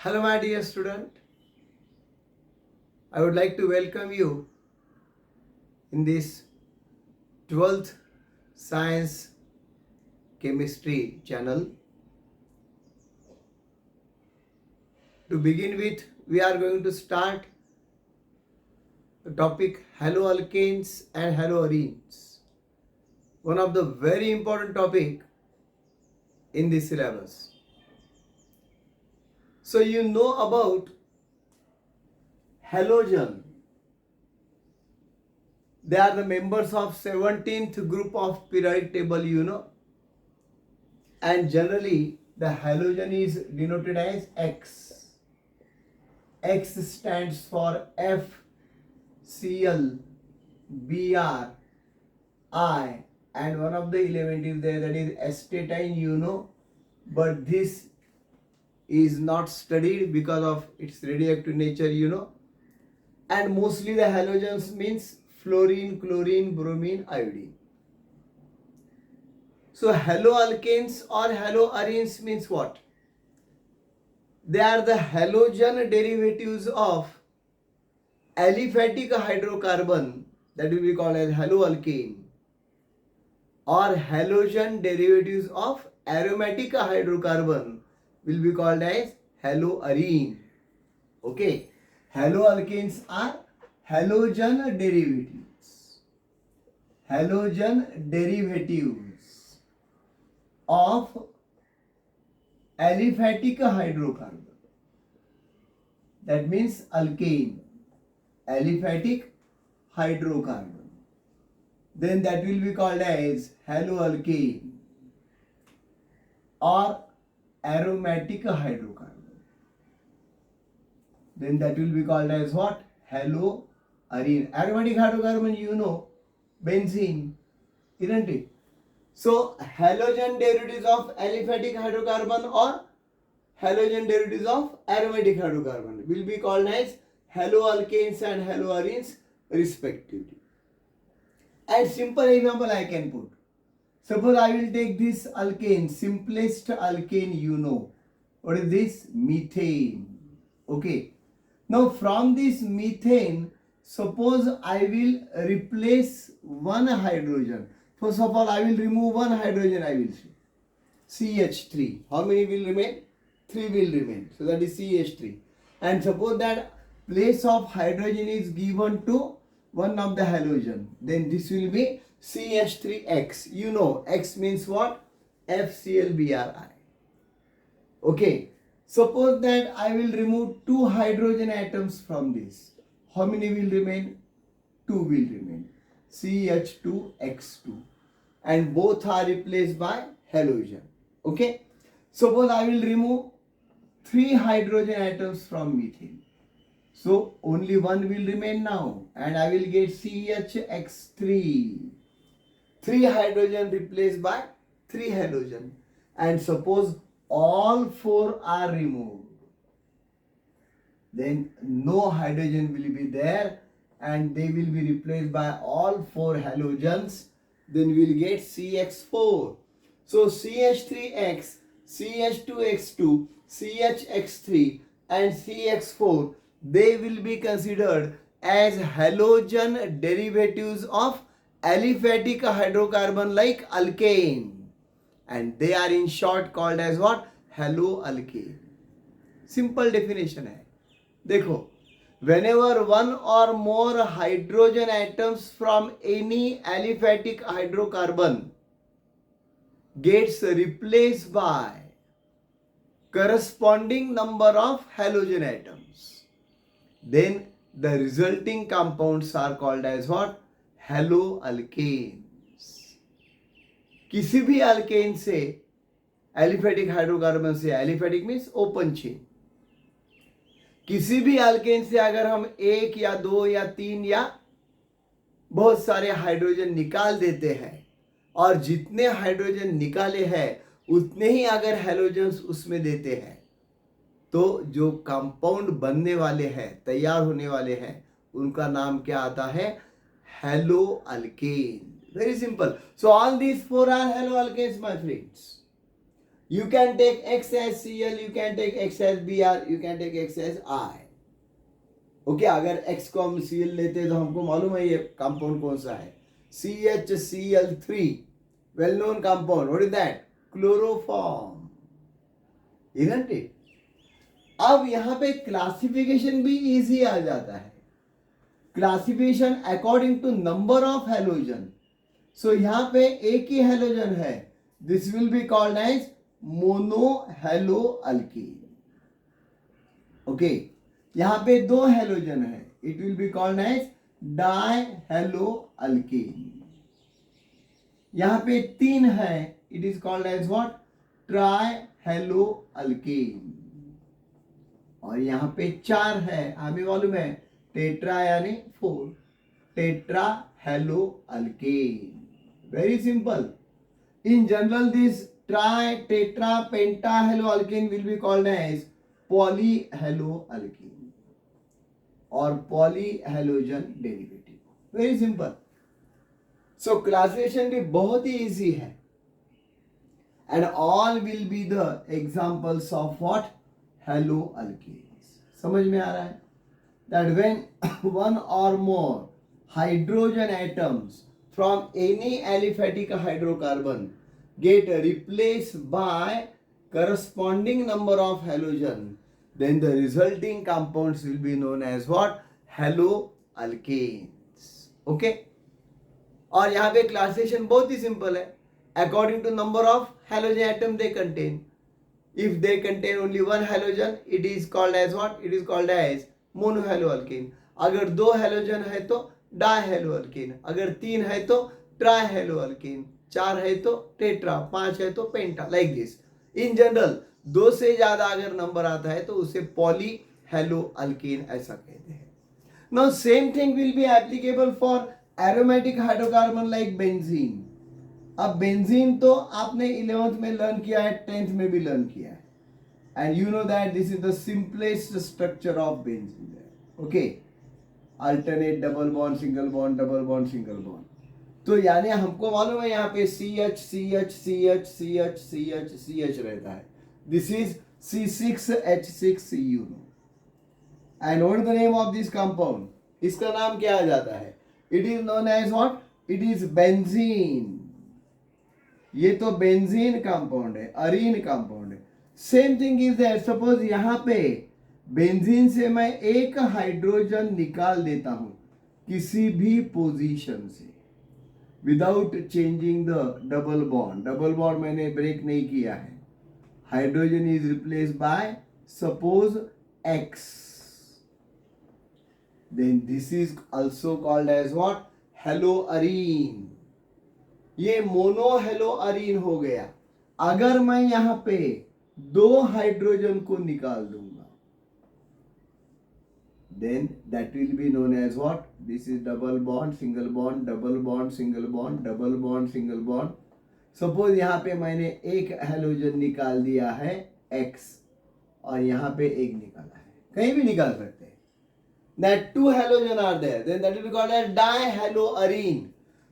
Hello, my dear student. I would like to welcome you in this 12th Science Chemistry channel. To begin with, we are going to start the topic haloalkanes and haloarenes. One of the very important topic in this syllabus. So you know about halogen. They are the members of 17th group of periodic table, and generally the halogen is denoted as X. X stands for F, Cl, Br, I, and one of the element is there, that is astatine, but this is not studied because of its radioactive nature, and mostly the halogens means fluorine, chlorine, bromine, iodine. So haloalkanes or haloarenes means what? They are the halogen derivatives of aliphatic hydrocarbon, that will be called as haloalkane, or halogen derivatives of aromatic hydrocarbon will be called as haloarene. Okay, haloalkanes are halogen derivatives. Halogen derivatives of aliphatic hydrocarbon. That means alkane, aliphatic hydrocarbon. Then that will be called as haloalkane or aromatic hydrocarbon. Then that will be called as what? Haloarene. Aromatic hydrocarbon, benzene, isn't it? So halogen derivatives of aliphatic hydrocarbon or halogen derivatives of aromatic hydrocarbon will be called as haloalkanes and haloarenes respectively. And simple example I can put. Suppose I will take this alkane, simplest alkane, What is this? Methane. Okay. Now from this methane, suppose I will replace one hydrogen. First of all, I will remove one hydrogen, I will say. CH3. How many will remain? 3 will remain. So that is CH3. And suppose that place of hydrogen is given to one of the halogen. Then this will be CH3X. X means what? FClBri. Okay. Suppose that I will remove 2 hydrogen atoms from this. How many will remain? 2 will remain. CH2X2. And both are replaced by halogen. Okay. Suppose I will remove 3 hydrogen atoms from methane. So only one will remain now. And I will get CHX3. 3 hydrogen replaced by 3 halogen. And suppose all 4 are removed, then no hydrogen will be there and they will be replaced by all 4 halogens. Then we will get CX4. So CH3X, CH2X2, CHX3 and CX4, they will be considered as halogen derivatives of aliphatic hydrocarbon like alkane. And they are in short called as what? Haloalkane. Simple definition है. देखो, whenever one or more hydrogen atoms from any aliphatic hydrocarbon gets replaced by corresponding number of halogen atoms, then the resulting compounds are called as what? Haloalkanes. किसी भी alkane से, aliphatic hydrocarbon से, aliphatic means open chain, किसी भी alkane से अगर हम 1 या 2 या 3 या बहुत सारे हाइड्रोजन निकाल देते हैं और जितने हाइड्रोजन निकाले हैं उतने ही अगर हैलोजन्स उसमें देते हैं, तो जो कंपाउंड बनने वाले हैं, तैयार होने वाले हैं, उनका नाम क्या आता है? Haloalkane. Very simple. So all these 4 are haloalkanes, my friends. You can take X as Cl, you can take X as Br, you can take X as I. Okay अगर X को हम Cl लेते हैं तो हमको मालूम है ये कंपाउंड कौन सा है, CHCl3, well known compound. What is that? Chloroform, isn't it? अब यहाँ पे क्लासिफिकेशन भी इजी आ जाता है. Classification according to number of halogen. So यहाँ पे एक ही हेलोजन है, this will be called as monohaloalkene. Okay, यहाँ पे 2 हेलोजन है, it will be called as dihaloalkene. यहाँ पे 3 है, it is called as what? Trihaloalkene. और यहाँ पे 4 है, हमें मालूम है टेट्रा यानी 4, tetrahaloalkene. Very simple. In general this tri, tetra, pentahaloalkene will be called as polyhaloalkene और polyhalogen derivative. Very simple. So classification भी बहुत ही इजी है. And all will be the examples of what? Haloalkenes. समझ में आ रहा है? That when one or more hydrogen atoms from any aliphatic hydrocarbon get replaced by corresponding number of halogen, then the resulting compounds will be known as what? Haloalkanes. Okay? और यहाँ पे classification बहुत ही simple है. According to number of halogen atom they contain. If they contain only one halogen, it is called as what? It is called as मोनोहेलोअल्कीन. अगर 2 halogen है तो डायहेलोअल्कीन, अगर 3 है तो ट्राइहेलोअल्कीन, 4 है तो टेट्रा, 5 है तो पेंटा, लाइक दिस. इन जनरल 2 से ज्यादा अगर नंबर आता है तो उसे पॉलीहेलोअल्कीन ऐसा कहते हैं. Now same thing will be applicable for aromatic hydrocarbon like benzene. अब बेंजीन तो आपने 11th में लर्न किया है, 10th में भी लर्न किया है. And you know that this is the simplest structure of benzene. Okay, alternate double bond, single bond, double bond, single bond. तो यानी हमको मालूम है यहाँ पे CH, CH, CH, CH, CH, CH रहता है. This is C6H6Cu. And what is the name of this compound? इसका नाम क्या आ जाता है? It is known as what? It is benzene. ये तो बेंजीन कंपाउंड है, अरीन कंपाउंड है. Same thing is that. Suppose यहाँ पे बेंजीन से मैं एक हाइड्रोजन निकाल देता हूं किसी भी पोजीशन से without changing the double bond. Double bond मैंने ब्रेक नहीं किया है. Hydrogen is replaced by suppose X. Then this is also called as what? Haloarene. ये मोनोहेलोअरीन हो गया. अगर मैं यहाँ पे 2 हाइड्रोजन को निकाल दूंगा, then that will be known as what? This is double bond, single bond, double bond, single bond, double bond, single bond. Suppose यहाँ पे मैंने एक हेलोजन निकाल दिया है X और यहाँ पे एक निकाला है, कहीं भी निकाल सकते हैं. That 2 halogen are there, then that will be called as dihaloarine.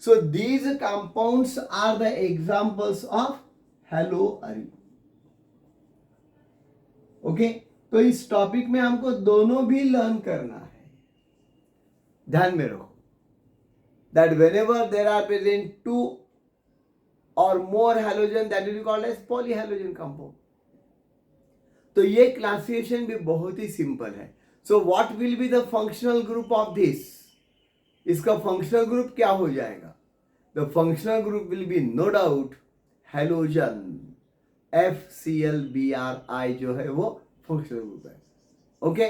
So these compounds are the examples of haloarine. Okay, तो इस टॉपिक में हमको दोनों भी लर्न करना है. ध्यान में रखो that whenever there are present 2 और more halogen, that will be called as polyhalogen compound. तो ये क्लासिफिकेशन भी बहुत ही सिंपल है. So what will be the functional group of this? इसका फंक्शनल ग्रुप क्या हो जाएगा? The functional group will be no doubt halogen. FClBrI जो है वो फंक्शनल ग्रुप है. ओके,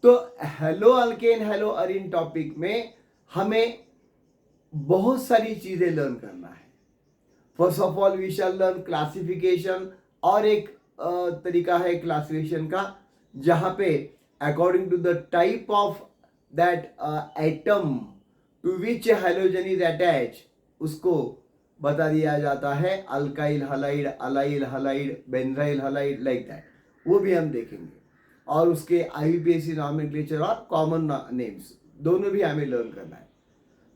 तो हेलोअल्केन हेलोअरीन टॉपिक में हमें बहुत सारी चीजें लर्न करना है. First of all we shall learn classification. और एक तरीका है क्लासिफिकेशन का जहां पे according to the type of that atom to which halogen is attach, उसको बता दिया जाता है alkyl halide, allyl halide, benzyl halide, like that. वो भी हम देखेंगे. और उसके IUPAC नॉमेनक्लेचर और कॉमन नेम्स दोनों भी हमें लर्न करना है.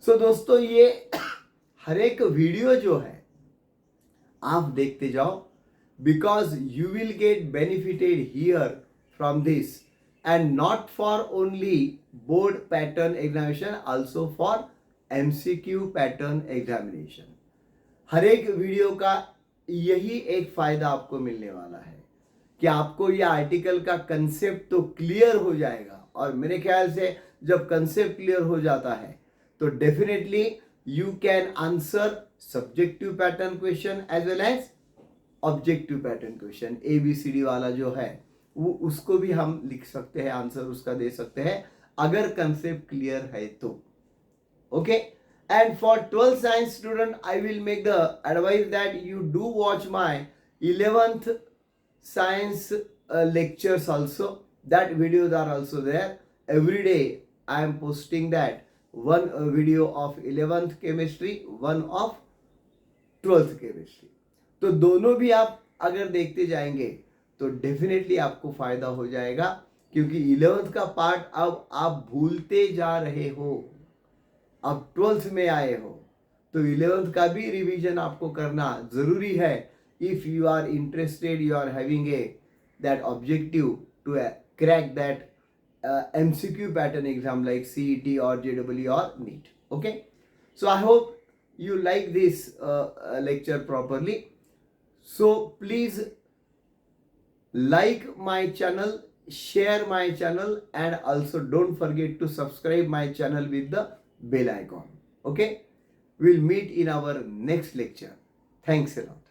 सो दोस्तों, ये हर एक वीडियो जो है आप देखते जाओ. because you will get benefited here from this, and not for only board pattern examination, also for MCQ pattern examination. हर एक वीडियो का यही एक फायदा आपको मिलने वाला है कि आपको ये आर्टिकल का कंसेप्ट तो क्लियर हो जाएगा, और मेरे ख्याल से जब कंसेप्ट क्लियर हो जाता है तो definitely you can answer subjective pattern question as well as objective pattern question. ABCD वाला जो है वो उसको भी हम लिख सकते हैं, आंसर उसका दे सकते हैं अगर कंसेप्ट क्लियर है तो। Okay, and for 12th science student I will make the advice that you do watch my 11th science lectures also. That videos are also there. Every day I am posting that one video of 11th chemistry, one of 12th chemistry. तो दोनों भी आप अगर देखते जाएंगे तो definitely आपको फायदा हो जाएगा, क्योंकि 11th का पार्ट अब आप भूलते जा रहे हो, अब 12th में आए हो तो 11th का भी रिवीजन आपको करना जरूरी है। If you are interested, you are having that objective to crack that MCQ pattern exam like CET or JEE or NEET. Okay, so I hope you like this lecture properly. So please like my channel, share my channel, and also don't forget to subscribe my channel with the bell icon. Okay, we'll meet in our next lecture. Thanks a lot.